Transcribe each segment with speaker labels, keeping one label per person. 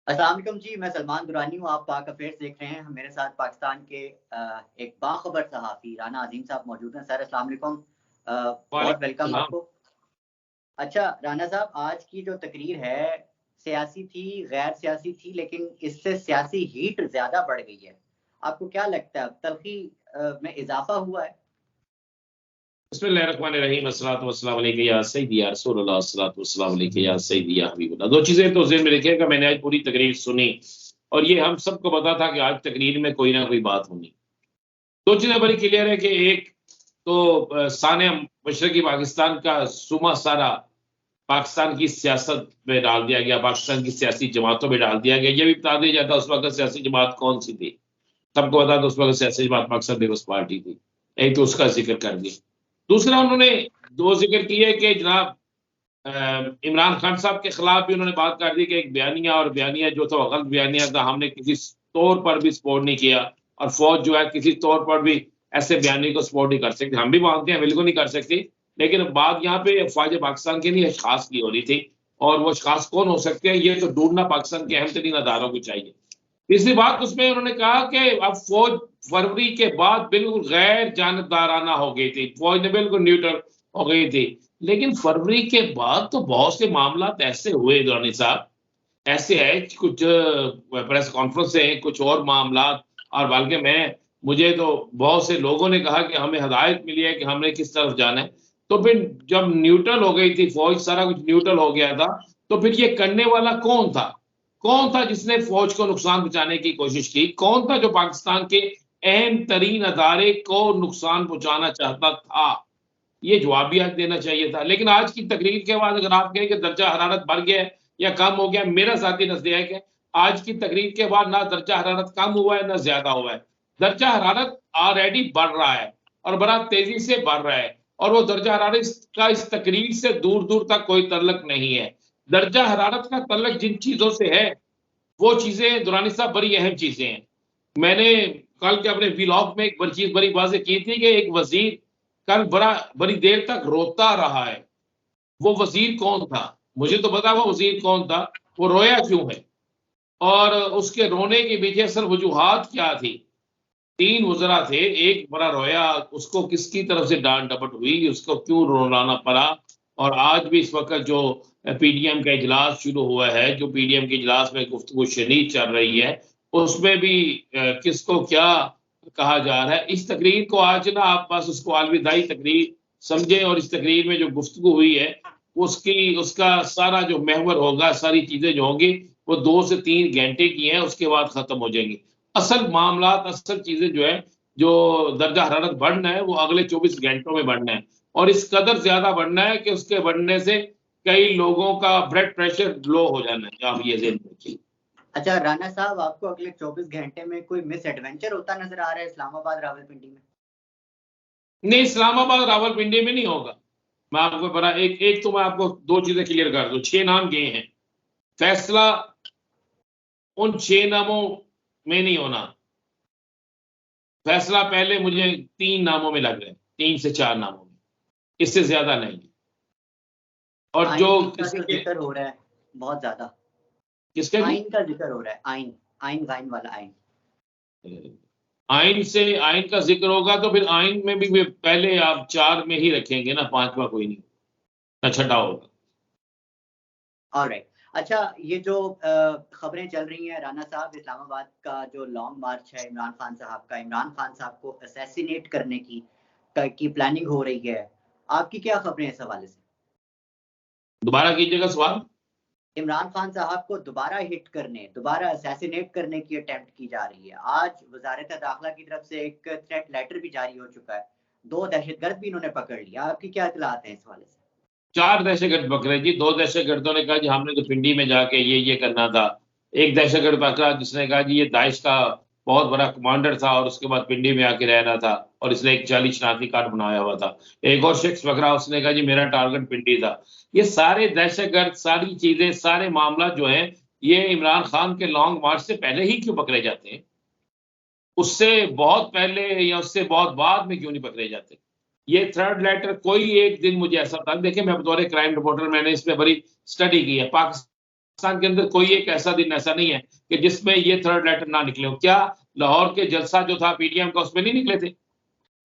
Speaker 1: अस्सलाम वालेकुम जी, मैं सलमान दुरानी हूँ। आप पाक अफेयर्स देख रहे हैं। मेरे साथ पाकिस्तान के एक बाखबर सहाफ़ी राना अज़ीम साहब मौजूद हैं। सर अस्सलाम वालेकुम, बहुत
Speaker 2: वालेकुम
Speaker 1: वेलकम
Speaker 2: सलाम।
Speaker 1: आपको। अच्छा राना साहब, आज की जो तकरीर है सियासी थी, गैर सियासी थी, लेकिन इससे सियासी हीट ज़्यादा बढ़ गई है। आपको क्या लगता है अब तल्ख़ी में इज़ाफ़ा हुआ है?
Speaker 2: बिस्मिल्लाहिर्रहमानिर्रहीम अस्सलातु वस्सलामु अलैका या सय्यदी या रसूलल्लाह अस्सलातु वस्सलामु अलैका या सय्यदी या हबीबल्लाह। दो चीज़ें तो ज़हन में रखिएगा, मैंने आज पूरी तकरीर सुनी और ये हम सबको पता था कि आज तकरीर में कोई ना कोई बात होनी। दो चीज़ें बड़ी क्लियर है कि एक तो साने मशरक़ी पाकिस्तान का सुमा सारा पाकिस्तान की सियासत में डाल दिया गया, पाकिस्तान की सियासी जमातों में डाल दिया गया। ये भी बता दिया जाता उस वक़्त सियासी जमात कौन-सी थी। सबको पता था उस वक़्त सियासी जमात पाकिस्तान पीपल्स पार्टी थी। एक तो उसका ज़िक्र कर दिया। दूसरा उन्होंने 2 ज़िक्र किए कि जनाब इमरान खान साहब के खिलाफ भी उन्होंने बात कर दी कि एक बयानिया और बयानिया जो था वो गलत बयानिया था, हमने किसी तौर पर भी सपोर्ट नहीं किया और फौज जो है किसी तौर पर भी ऐसे बयानी को सपोर्ट नहीं कर सकती। हम भी मानते हैं बिल्कुल नहीं कर सकती, लेकिन बात यहाँ पे फ़ौज पाकिस्तान के नहीं अशख़ास की हो रही थी और वो अशख़ास कौन हो सकते हैं ये तो ढूँढना पाकिस्तान के अहम तरीन अदारों को चाहिए। तीसरी बात उसमें उन्होंने कहा कि अब फौज फरवरी के बाद बिल्कुल गैर जानबदाराना हो गई थी, फौज ने बिल्कुल न्यूट्रल हो गई थी। लेकिन फरवरी के बाद तो बहुत से मामलात ऐसे हुए दुरानी साहब, ऐसे है कि कुछ प्रेस कॉन्फ्रेंस से कुछ और मामलात और बल्कि मुझे तो बहुत से लोगों ने कहा कि हमें हदायत मिली है कि हमने किस तरफ जाना है। तो फिर जब न्यूट्रल हो गई थी फौज, सारा कुछ न्यूट्रल हो गया था, तो फिर ये करने वाला कौन था? कौन था जिसने फौज को नुकसान पहुंचाने की कोशिश की? कौन था जो पाकिस्तान के अहम तरीन अदारे को नुकसान पहुंचाना चाहता था? ये जवाब भी आज देना चाहिए था। लेकिन आज की तकरीर के बाद अगर आप कहें कि दर्जा हरारत बढ़ गया है या कम हो गया, मेरा ज़ाती नज़रिया है कि आज की तकरीर के बाद ना दर्जा हरारत कम हुआ है, ना ज़्यादा हुआ है। दर्जा हरारत ऑलरेडी बढ़ रहा है और बड़ा तेज़ी से बढ़ रहा है और वो दर्जा हरारत का इस तकरीर से दूर-दूर तक कोई तल्लुक नहीं है। दर्जा हरारत का तल्लुक जिन चीज़ों से है, वो चीज़ें दुरानी साहब बड़ी अहम चीज़ें हैं। मैंने कल के अपने व्लॉग में एक बड़ी चीज़ बड़ी वाज़ेह की थी कि एक वज़ीर कल बड़ी देर तक रोता रहा है। वो वज़ीर कौन था? मुझे तो पता है वो वज़ीर कौन था, वो रोया क्यों है? और उसके रोने के पीछे असल वजूहात क्या थी? 3 वज़रा थे, एक बड़ा रोया, उसको किसकी तरफ से डाँट-डपट हुई, उसको क्यों रुलाना पड़ा? और आज भी इस वक़्त जो पीडीएम का इजलास शुरू हुआ है, जो पीडीएम के इजलास में गुफ्तगू शदीद चल रही है, उसमें भी किसको क्या कहा जा रहा है। इस तकरीर को आज ना आप बस उसको अलविदाई तकरीर समझें और इस तकरीर में जो गुफ्तगू हुई है, उसका सारा जो महवर होगा, सारी चीज़ें जो होंगी, वो 2 से 3 घंटे की हैं, उसके बाद ख़त्म हो जाएँगी। असल मामलात, असल चीज़ें जो है, जो दर्जा हरारत बढ़ना है, वो अगले 24 घंटों में बढ़ना है और इस कदर ज़्यादा बढ़ना है कि उसके बढ़ने से कई लोगों का ब्लड प्रेशर लो हो जाना है। आप ये ज़हन में रखिए।
Speaker 1: अच्छा राना साहब, आपको अगले 24 घंटे में कोई मिसएडवेंचर होता नज़र आ रहा है इस्लामाबाद रावलपिंडी में?
Speaker 2: नहीं, इस्लामाबाद रावलपिंडी में नहीं होगा। मैं आपको बड़ा एक एक तो मैं आपको 2 चीज़ें क्लियर कर दूँ, 6 नाम गए हैं। फैसला उन 6 नामों में नहीं होना। फैसला पहले मुझे 3 नामों में लग रहा है, 3 से 4 नामों में, इससे ज़्यादा नहीं। और जो
Speaker 1: आइन का जो
Speaker 2: किसी के
Speaker 1: ज़िक्र हो रहा है, बहुत ज़्यादा।
Speaker 2: किसका जी?
Speaker 1: आइन का ज़िक्र हो रहा है, आइन, आइन वाला आइन।
Speaker 2: आइन का ज़िक्र होगा तो फिर आइन में भी वे पहले आप 4 में ही रखेंगे ना, 5वां कोई नहीं, ना छठा होगा।
Speaker 1: ऑलराइट। अच्छा, ये जो खबरें चल रही हैं राना साहब, इस्लामाबाद का जो लॉन्ग मार्च है इमरान खान साहब का, इमरान खान साहब को असैसिनेट करने की प्लानिंग हो रही है। आपकी क्या खबरें हैं इस हवाले से?
Speaker 2: दोबारा कीजिएगा सवाल।
Speaker 1: इमरान खान साहब को दोबारा हिट करने, दोबारा असैसिनेट करने की अटेम्प्ट की जा रही है। आज वज़ारत दाखिला की तरफ से एक थ्रेट लेटर भी जारी हो चुका है। 2 दहशतगर्द भी इन्होंने पकड़ लिया। आपकी क्या इत्तलात हैं इस हवाले से?
Speaker 2: 4 दहशतगर्द पकड़े जी, 2 दहशतगर्दों ने कहा जी हमने तो पिंडी में जाके ये करना था। एक दहशतगर्द पकड़ा जिसने कहा जी ये दाइश का बहुत बड़ा कमांडर था और उसके बाद पिंडी में आके रह रहा था और इसने एक जाली शनाख्ती कार्ड बनाया हुआ था। एक और शख्स पकड़ा, उसने कहा जी मेरा टारगेट पिंडी था। ये सारे दहशतगर्द, सारी चीज़ें, सारे मामला जो हैं, ये इमरान खान के लॉन्ग मार्च से पहले ही क्यों पकड़े जाते हैं? उससे बहुत पहले या उससे बहुत बाद में क्यों नहीं पकड़े जाते? ये थर्ड लेटर कोई एक दिन मुझे ऐसा था, देखिए मैं बतौर क्राइम रिपोर्टर मैंने इसमें बड़ी स्टडी की है। पाकिस्तान के अंदर कोई एक ऐसा दिन ऐसा नहीं है कि जिसमें ये थर्ड लेटर ना निकले हो। क्या लाहौर के जलसा जो था पीटीएम का, उसमें नहीं निकले थे?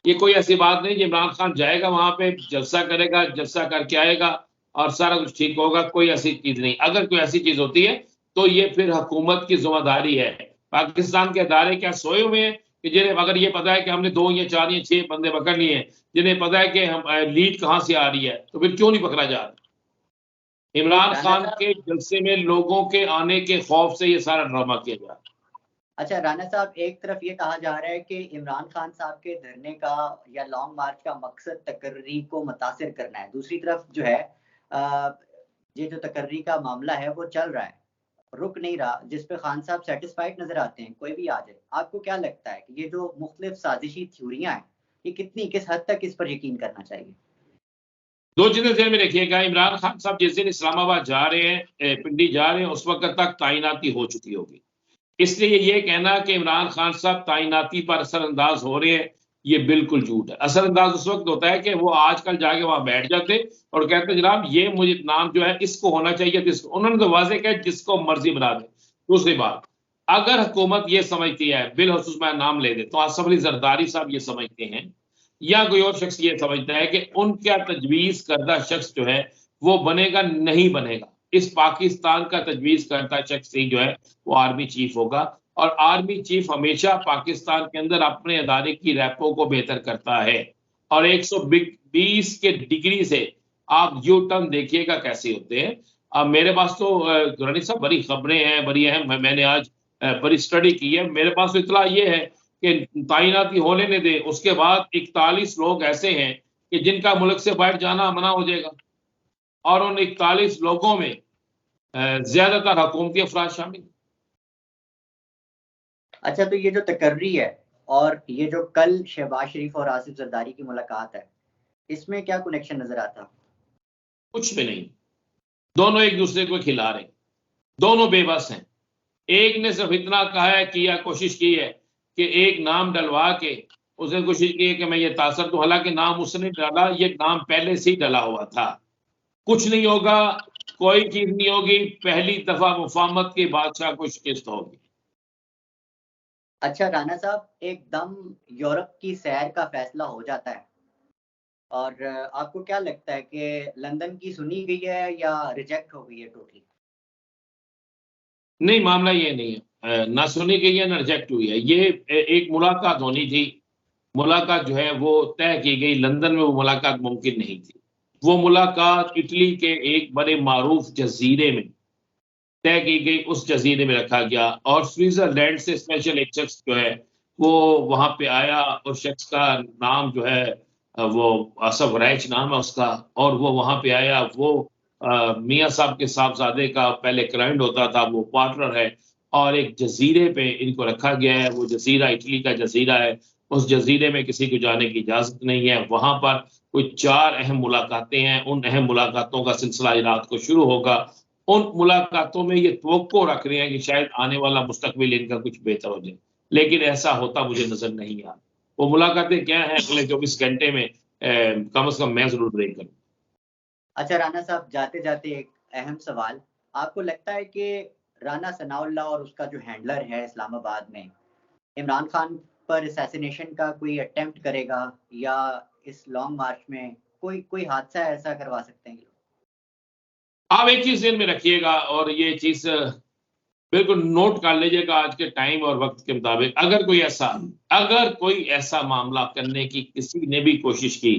Speaker 2: ये कोई ऐसी बात नहीं कि इमरान खान जाएगा वहां पे, जलसा करेगा, जलसा करके आएगा और सारा कुछ ठीक होगा। कोई ऐसी चीज नहीं। अगर कोई ऐसी चीज होती है तो ये फिर हुकूमत की जिम्मेदारी है। पाकिस्तान के अदारे क्या सोए हुए हैं कि जिन्हें अगर ये पता है कि हमने 2 या 4 या 6 बंदे पकड़ लिए हैं, जिन्हें पता है कि हम लीड कहां से आ रही है, तो फिर क्यों नहीं पकड़ा जा रहा? इमरान खान के जलसे में लोगों के आने के खौफ से ये सारा ड्रामा किया जा रहा है।
Speaker 1: अच्छा राना साहब, एक तरफ ये कहा जा रहा है कि इमरान खान साहब के धरने का या लॉन्ग मार्च का मकसद तकर्री को मुतासिर करना है, दूसरी तरफ जो है ये जो तकर्री का मामला है वो चल रहा है, रुक नहीं रहा, जिस पे खान साहब सेटिस्फाइड नजर आते हैं, कोई भी आ जाए। आपको क्या लगता है कि ये जो मुख्तलिफ साजिशी थ्योरियां हैं, ये किस हद तक इस पर यकीन करना चाहिए?
Speaker 2: दो चीजें ध्यान में रखिएगा। इमरान खान साहब जिस दिन इस्लामाबाद जा रहे हैं, पिंडी जा रहे हैं, उस वक्त तक तैनाती हो चुकी होगी। इसलिए ये कहना कि इमरान खान साहब तैनाती पर असरअंदाज हो रहे हैं, ये बिल्कुल झूठ है। असरअंदाज उस वक्त होता है कि वो आजकल जाके वहां बैठ जाते और कहते जनाब ये मुझे नाम जो है इसको होना चाहिए, जिसको उन्होंने तो वाजे कहा जिसको मर्जी बना दे। दूसरी बात, अगर हुकूमत ये समझती है, बिलखसूस मैं नाम ले दे तो आसफ अली जरदारी साहब ये समझते हैं या कोई और शख्स ये समझता है कि उनका तजवीज करदा शख्स जो है वो बनेगा, नहीं बनेगा, इस पाकिस्तान का तजवीज करता शख्स ही जो है वो आर्मी चीफ होगा। और आर्मी चीफ हमेशा पाकिस्तान के अंदर अपने अदारे की रैपो को बेहतर करता है। और 120 के डिग्री से आप यू टर्न देखिएगा कैसे होते हैं। अब मेरे पास तो गुरानी साहब बड़ी खबरें हैं, बड़ी अहम, मैंने आज बड़ी स्टडी की है। मेरे पास तो इतला ये है कि तैनाती होने नहीं दे, उसके बाद 41 लोग ऐसे हैं कि जिनका मुल्क से बाहर जाना मना हो जाएगा और उन 41 लोगों में ज्यादातर हुकूमती अफराद शामिल।
Speaker 1: अच्छा, तो ये जो तकर्री है और ये जो कल शहबाज शरीफ और आसिफ जरदारी की मुलाकात है, इसमें क्या कनेक्शन नजर आता?
Speaker 2: कुछ भी नहीं, दोनों एक दूसरे को खिला रहे, दोनों बेबस हैं। एक ने सिर्फ इतना कहा है, किया कोशिश की है कि एक नाम डलवा के उसने कोशिश की है कि मैं ये तासर दूं, हालांकि नाम उसने डाला, ये नाम पहले से ही डला हुआ था। कुछ नहीं होगा, कोई चीज नहीं होगी, पहली दफा मुफाहमत की बादशाह को शिकस्त होगी।
Speaker 1: अच्छा राना साहब, एकदम यूरोप की सैर का फैसला हो जाता है और आपको क्या लगता है कि लंदन की सुनी गई है या रिजेक्ट हो गई है टोटली?
Speaker 2: नहीं, मामला ये नहीं है, ना सुनी गई है ना रिजेक्ट हुई है। ये एक मुलाकात होनी थी, मुलाकात जो है वो तय की गई, लंदन में वो मुलाकात मुमकिन नहीं थी। वो मुलाकात इटली के एक बड़े मारूफ जजीरे में तय की गई, उस जजीरे में रखा गया और स्विट्जरलैंड से स्पेशल एक शख्स जो है वो वहां पे आया। उस शख्स का नाम जो है वो असफ रैच नाम है उसका, और वो वहां पे आया। वो मियाँ साहब के साहबजादे का पहले क्लाइंट होता था, वो पार्टनर है और एक जजीरे पे इनको रखा गया है। वो जजीरा इटली का जजीरा है, उस जजीरे में किसी को जाने की इजाजत नहीं है। वहां पर कोई 4 अहम मुलाकातें हैं, उन अहम मुलाकातों का सिलसिला रात को शुरू होगा। उन मुलाकातों में ये तवक्को रख रहे हैं कि शायद आने वाला मुस्तकबिल इनका कुछ बेहतर हो जाए, लेकिन ऐसा होता मुझे नजर नहीं आ। वो मुलाकातें क्या है अगले 24 घंटे में कम से कम मैं जरूर ब्रेक करूँ।
Speaker 1: अच्छा राना साहब, जाते जाते एक अहम सवाल, आपको लगता है कि राना सनाउल्लाह और उसका जो हैंडलर है इस्लामाबाद में, इमरान खान पर असैसिनेशन का कोई अटेम्प्ट करेगा या इस लॉन्ग मार्च में कोई हादसा ऐसा करवा सकते हैं?
Speaker 2: आप एक चीज ध्यान में रखिएगा और ये चीज बिल्कुल नोट कर लीजिएगा आज के टाइम और वक्त के मुताबिक, अगर कोई ऐसा मामला करने की किसी ने भी कोशिश की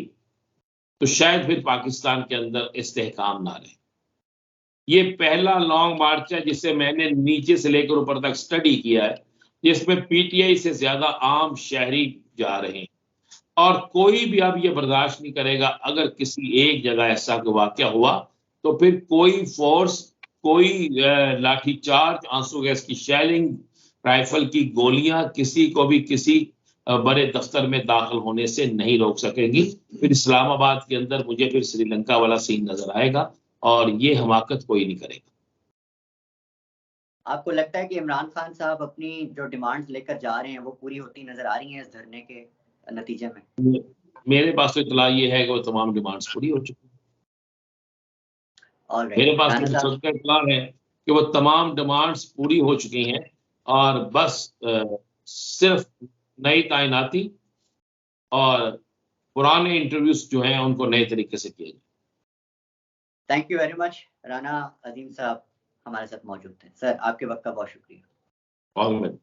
Speaker 2: तो शायद फिर पाकिस्तान के अंदर इस्तेहकाम ना रहे। ये पहला लॉन्ग मार्च है जिसे मैंने नीचे से लेकर ऊपर तक स्टडी किया है, जिसमें पीटीआई से ज्यादा आम शहरी जा रहे हैं और कोई भी अब ये बर्दाश्त नहीं करेगा। अगर किसी एक जगह ऐसा कोई वाकया हुआ तो फिर कोई फोर्स, कोई लाठीचार्ज, आंसू गैस की शेलिंग, राइफल की गोलियां किसी को भी किसी बड़े दफ्तर में दाखिल होने से नहीं रोक सकेंगी। फिर इस्लामाबाद के अंदर मुझे फिर श्रीलंका वाला सीन नजर आएगा और ये हमाकत कोई नहीं करेगा।
Speaker 1: आपको लगता है कि इमरान खान साहब अपनी जो डिमांड्स लेकर जा रहे हैं वो पूरी होती नजर आ रही हैं इस धरने के नतीजे में?
Speaker 2: मेरे पास तो इतला ये है कि वो तमाम डिमांड्स पूरी हो चुकी है।
Speaker 1: ऑलराइट
Speaker 2: मेरे पास
Speaker 1: राना
Speaker 2: तो
Speaker 1: साहब,
Speaker 2: सबका इतला है कि वो तमाम डिमांड्स पूरी हो चुकी हैं और बस सिर्फ नई तैनाती और पुराने इंटरव्यूज जो हैं उनको नए तरीके से किए जाए।
Speaker 1: Thank you very much. Rana Azeem साहब हमारे साथ मौजूद थे। सर, आपके वक्त का बहुत शुक्रिया।
Speaker 2: और